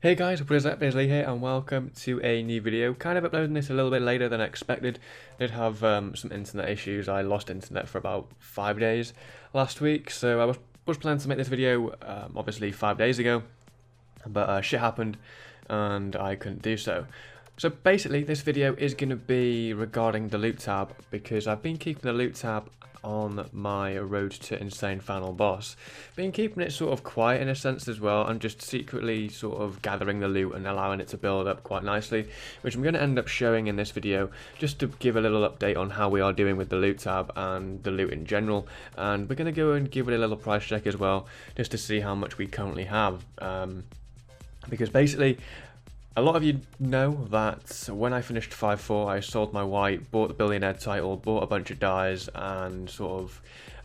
Hey guys, what is up? It's Lee here and welcome to a new video. Kind of uploading this a little bit later than expected. Did have some internet issues. I lost internet for about 5 days last week, so I was planning to make this video obviously 5 days ago, but shit happened and I couldn't do so. So basically this video is going to be regarding the loot tab, because I've been keeping the loot tab on my road to insane final boss. Been keeping it sort of quiet in a sense as well, and just secretly sort of gathering the loot and allowing it to build up quite nicely, which I'm going to end up showing in this video, just to give a little update on how we are doing with the loot tab and the loot in general. And we're going to go and give it a little price check as well, just to see how much we currently have, because basically a lot of you know that when I finished 5-4, I sold my white, bought the billionaire title, bought a bunch of dies, and sort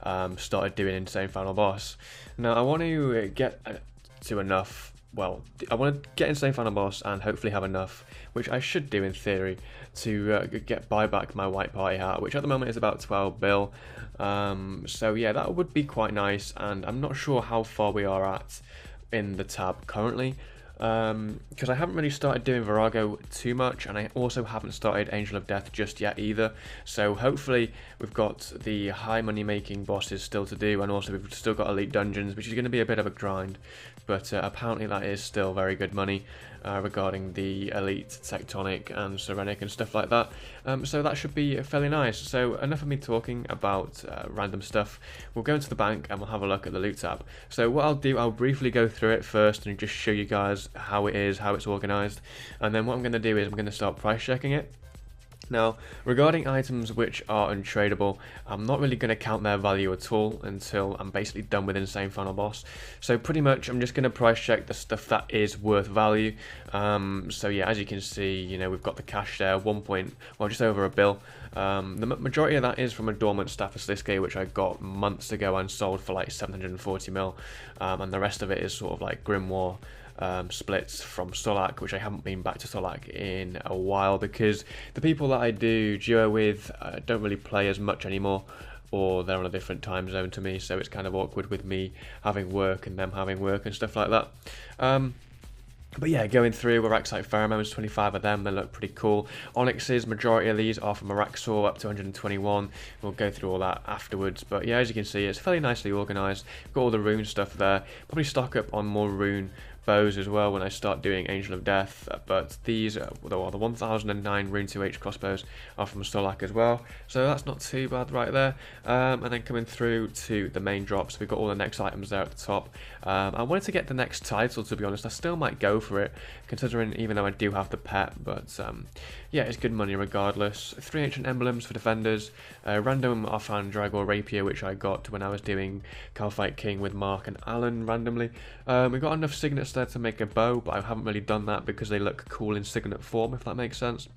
of started doing insane final boss. Now I want to get to enough. Well, I want to get insane final boss and hopefully have enough, which I should do in theory, to buy back my white party hat, which at the moment is about 12 bill. So yeah, that would be quite nice, and I'm not sure how far we are at in the tab currently. Because I haven't really started doing Virago too much, and I also haven't started Angel of Death just yet either, so hopefully we've got the high money making bosses still to do, and also we've still got elite dungeons, which is going to be a bit of a grind, but apparently that is still very good money regarding the elite tectonic and serenic and stuff like that. So that should be fairly nice. So enough of me talking about random stuff. We'll go into the bank and we'll have a look at the loot tab. So what I'll do, I'll briefly go through it first and just show you guys how it is, how it's organized, and then what I'm going to do is I'm going to start price checking it. Now, regarding items which are untradeable, I'm not really going to count their value at all until I'm basically done with Insane Final Boss. So pretty much I'm just going to price check the stuff that is worth value. So yeah, as you can see, you know, we've got the cash there, just over a bill. The majority of that is from a dormant staff of Sliske, which I got months ago and sold for like 740 mil, and the rest of it is sort of like Grimoire splits from Solak, which I haven't been back to Solak in a while, because the people that I do duo with don't really play as much anymore, or they're on a different time zone to me, so it's kind of awkward with me having work and them having work and stuff like that. But yeah, going through Araxite Pheromones, 25 of them, they look pretty cool. Onyxes, majority of these are from Araxor, up to 121. We'll go through all that afterwards. But yeah, as you can see, it's fairly nicely organised. Got all the rune stuff there. Probably stock up on more rune bows as well when I start doing Angel of Death, but these are the 1009 Rune 2H crossbows are from Solak as well, so that's not too bad right there. And then coming through to the main drops, we've got all the next items there at the top. I wanted to get the next title, to be honest. I still might go for it, considering even though I do have the pet, but yeah, it's good money regardless. 3 ancient emblems for defenders, random offhand Dragor Rapier, which I got when I was doing Calfight King with Mark and Alan randomly. We got enough signets there to make a bow, but I haven't really done that because they look cool in signet form, if that makes sense.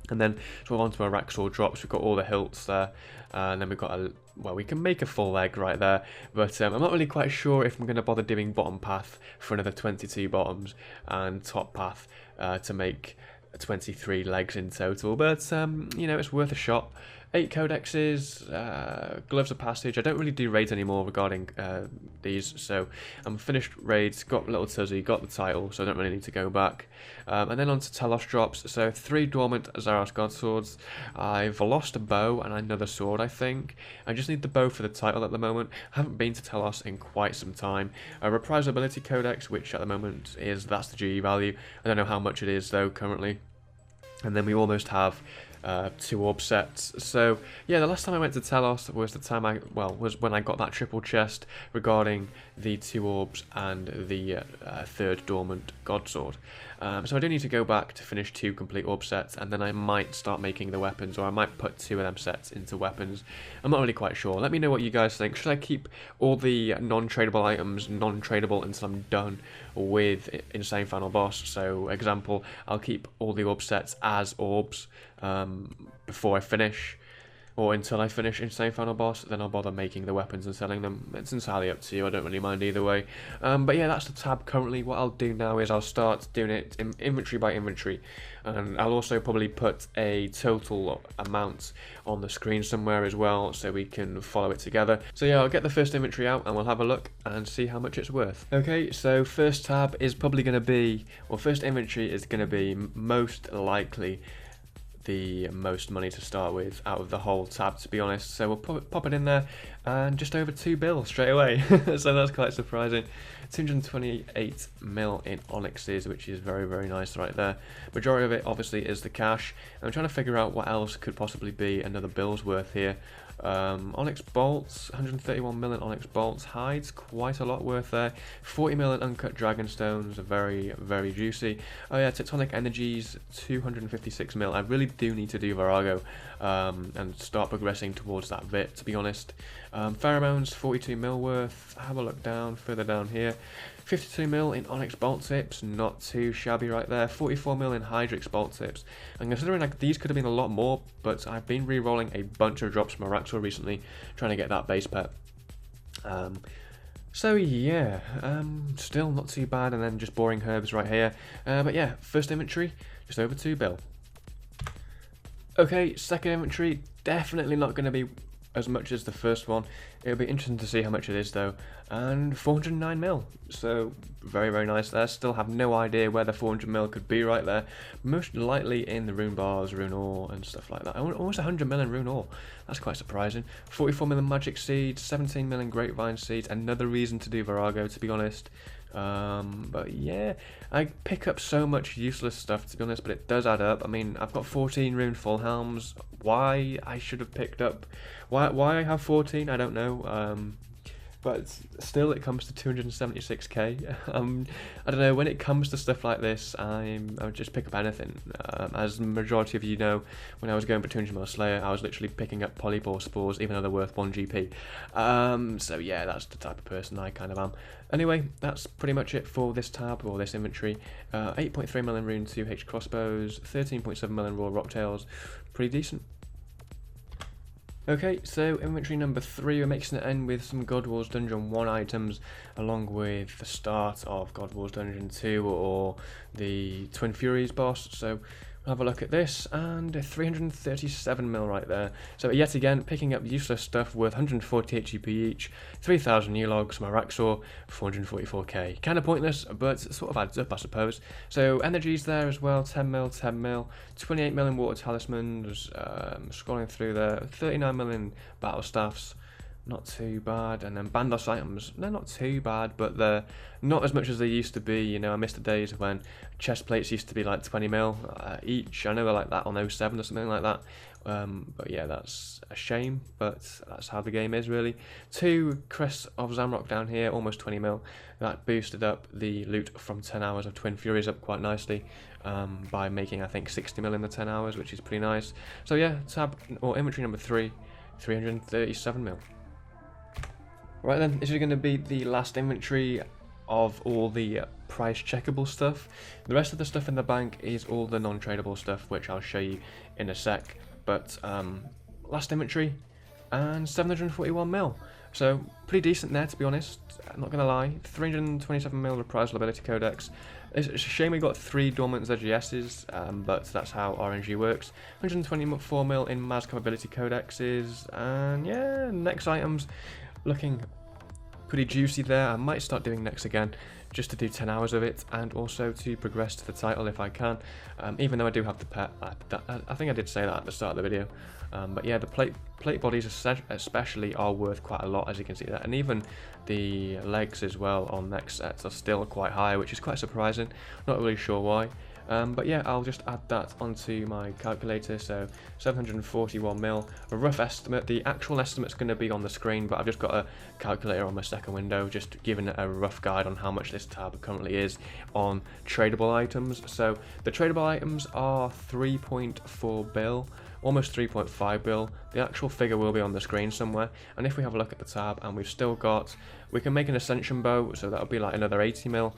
And then sort of onto our Raxor drops, we've got all the hilts there, and then we've got well, we can make a full leg right there, but I'm not really quite sure if I'm going to bother doing bottom path for another 22 bottoms and top path to make 23 legs in total, but you know, it's worth a shot. 8 codexes, gloves of passage. I don't really do raids anymore regarding these, so I'm finished raids, got little Tuzzy, got the title, so I don't really need to go back. And then on to Telos drops, so 3 dormant Zaros God swords. I've lost a bow and another sword, I think. I just need the bow for the title at the moment. I haven't been to Telos in quite some time. A reprise ability codex, which at the moment that's the GE value. I don't know how much it is though currently. And then we almost have 2 orb sets. So yeah, the last time I went to Telos was the time was when I got that triple chest regarding the 2 orbs and the 3rd dormant god sword. So I do need to go back to finish 2 complete orb sets, and then I might start making the weapons, or I might put 2 of them sets into weapons. I'm not really quite sure. Let me know what you guys think. Should I keep all the non-tradable items non-tradable until I'm done with Insane Final Boss? So example, I'll keep all the orb sets as orbs before I finish, or until I finish Insane Final Boss, then I'll bother making the weapons and selling them. It's entirely up to you, I don't really mind either way. But yeah, that's the tab currently. What I'll do now is I'll start doing it in inventory by inventory, and I'll also probably put a total amount on the screen somewhere as well, so we can follow it together. So yeah, I'll get the first inventory out and we'll have a look and see how much it's worth. Okay, so first tab is probably going to be, or first inventory is going to be most likely the most money to start with out of the whole tab, to be honest. So we'll pop it in there, and just over 2 bill straight away. So that's quite surprising. 228 mil in onyxes, which is very, very nice right there. Majority of it obviously is the cash. I'm trying to figure out what else could possibly be another bill's worth here. Onyx bolts, 131 million onyx bolts, hides, quite a lot worth there. 40 million uncut dragonstones, very, very juicy. Oh yeah, tectonic energies, 256 mil. I really do need to do Virago and start progressing towards that bit, to be honest. Pheromones, 42 mil worth. Have a look down, further down here. 52 mil in onyx bolt tips, not too shabby right there. 44 mil in hydrix bolt tips. And considering like these could have been a lot more, but I've been re-rolling a bunch of drops from Raxon recently, trying to get that base pet. So yeah, still not too bad, and then just boring herbs right here. But yeah, first inventory, just over 2 bill. Okay, second inventory, definitely not going to be as much as the first one. It'll be interesting to see how much it is though. And 409 mil, so very, very nice there. Still have no idea where the 400 mil could be right there. Most likely in the rune bars, rune ore and stuff like that. Almost 100 mil in rune ore, that's quite surprising. 44 mil in magic seeds, 17 mil in grapevine seeds. Another reason to do Virago, to be honest. But yeah, I pick up so much useless stuff, to be honest, but it does add up. I mean, I've got 14 rune full helms. Why I should have picked up, why I have 14, I don't know. But still, it comes to 276k. I don't know, when it comes to stuff like this, I would just pick up anything. As the majority of you know, when I was going for 200 mil Slayer, I was literally picking up polypore spores, even though they're worth 1 GP. So yeah, that's the type of person I kind of am. Anyway, that's pretty much it for this tab, or this inventory. 8.3 million rune 2H crossbows, 13.7 million raw rocktails, pretty decent. Okay, so inventory number 3, we're mixing it in with some God Wars Dungeon 1 items, along with the start of God Wars Dungeon 2 or the Twin Furies boss. So we'll have a look at this, and 337 mil right there. So yet again, picking up useless stuff worth 148 GP each, 3,000 new logs from Raxon, 444k. Kind of pointless, but it sort of adds up, I suppose. So energies there as well, 10 mil, 10 mil, 28 mil in water talismans, scrolling through there, 39 mil in battle staffs, not too bad. And then Bandos items, they're not too bad, but they're not as much as they used to be. You know, I miss the days when chest plates used to be like 20 mil each. I know they're like that on 07 or something like that. But yeah, that's a shame, but that's how the game is really. 2 crests of Zamrock down here, almost 20 mil. That boosted up the loot from 10 hours of Twin Furies up quite nicely, by making I think 60 mil in the 10 hours, which is pretty nice. So yeah, tab or inventory number 3, 337 mil. Right then, this is going to be the last inventory of all the price checkable stuff. The rest of the stuff in the bank is all the non-tradable stuff, which I'll show you in a sec. But last inventory, and 741 mil. So pretty decent there, to be honest. I'm not going to lie. 327 mil reprisal ability codex. It's a shame we got 3 dormant ZGSs, but that's how RNG works. 124 mil in Mazcom ability codexes, and yeah, next items looking pretty juicy there. I might start doing next again, just to do 10 hours of it, and also to progress to the title if I can, even though I do have the pet. I think I did say that at the start of the video. But yeah, the plate bodies especially are worth quite a lot, as you can see there, and even the legs as well on next sets are still quite high, which is quite surprising. Not really sure why. But yeah, I'll just add that onto my calculator. So 741 mil, a rough estimate. The actual estimate's going to be on the screen, but I've just got a calculator on my second window, just giving a rough guide on how much this tab currently is on tradable items. So the tradable items are 3.4 bill, almost 3.5 bill. The actual figure will be on the screen somewhere. And if we have a look at the tab, and we've still got, we can make an ascension bow, so that'll be like another 80 mil.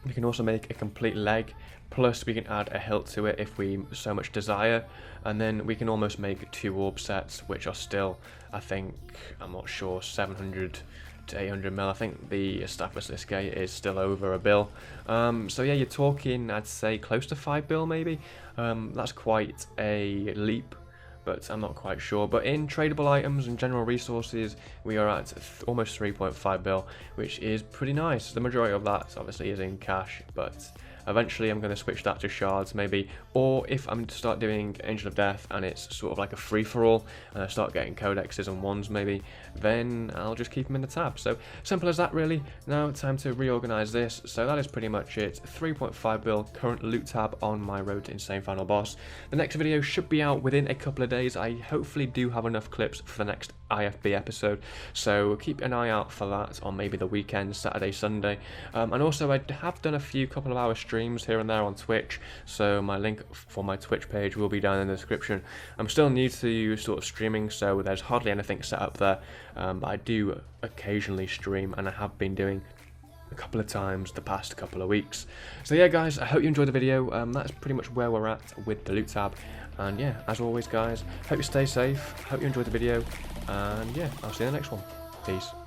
We can also make a complete leg, plus we can add a hilt to it if we so much desire, and then we can almost make 2 orb sets, which are still, I think, I'm not sure, 700 to 800 mil. I think the staff basilisk is still over a bill. So yeah, you're talking, I'd say, close to 5 bill maybe. That's quite a leap, but I'm not quite sure. But in tradable items and general resources, we are at almost 3.5 bill, which is pretty nice. The majority of that obviously is in cash, but eventually I'm going to switch that to shards maybe, or if I'm to start doing Angel of Death and it's sort of like a free-for-all and I start getting codexes and wands maybe, then I'll just keep them in the tab. So simple as that really. Now time to reorganize this. So that is pretty much it. 3.5 bill current loot tab on my road to insane final boss. The next video should be out within a couple of days. I hopefully do have enough clips for the next IFB episode, so keep an eye out for that on maybe the weekend, Saturday, Sunday. And also I have done a couple of hour streams here and there on Twitch, so my link for my Twitch page will be down in the description. I'm still new to sort of streaming, so there's hardly anything set up there, but I do occasionally stream, and I have been doing a couple of times the past couple of weeks. So yeah guys, I hope you enjoyed the video. That's pretty much where we're at with the loot tab, and yeah, as always guys, hope you stay safe, hope you enjoyed the video, and yeah, I'll see you in the next one. Peace.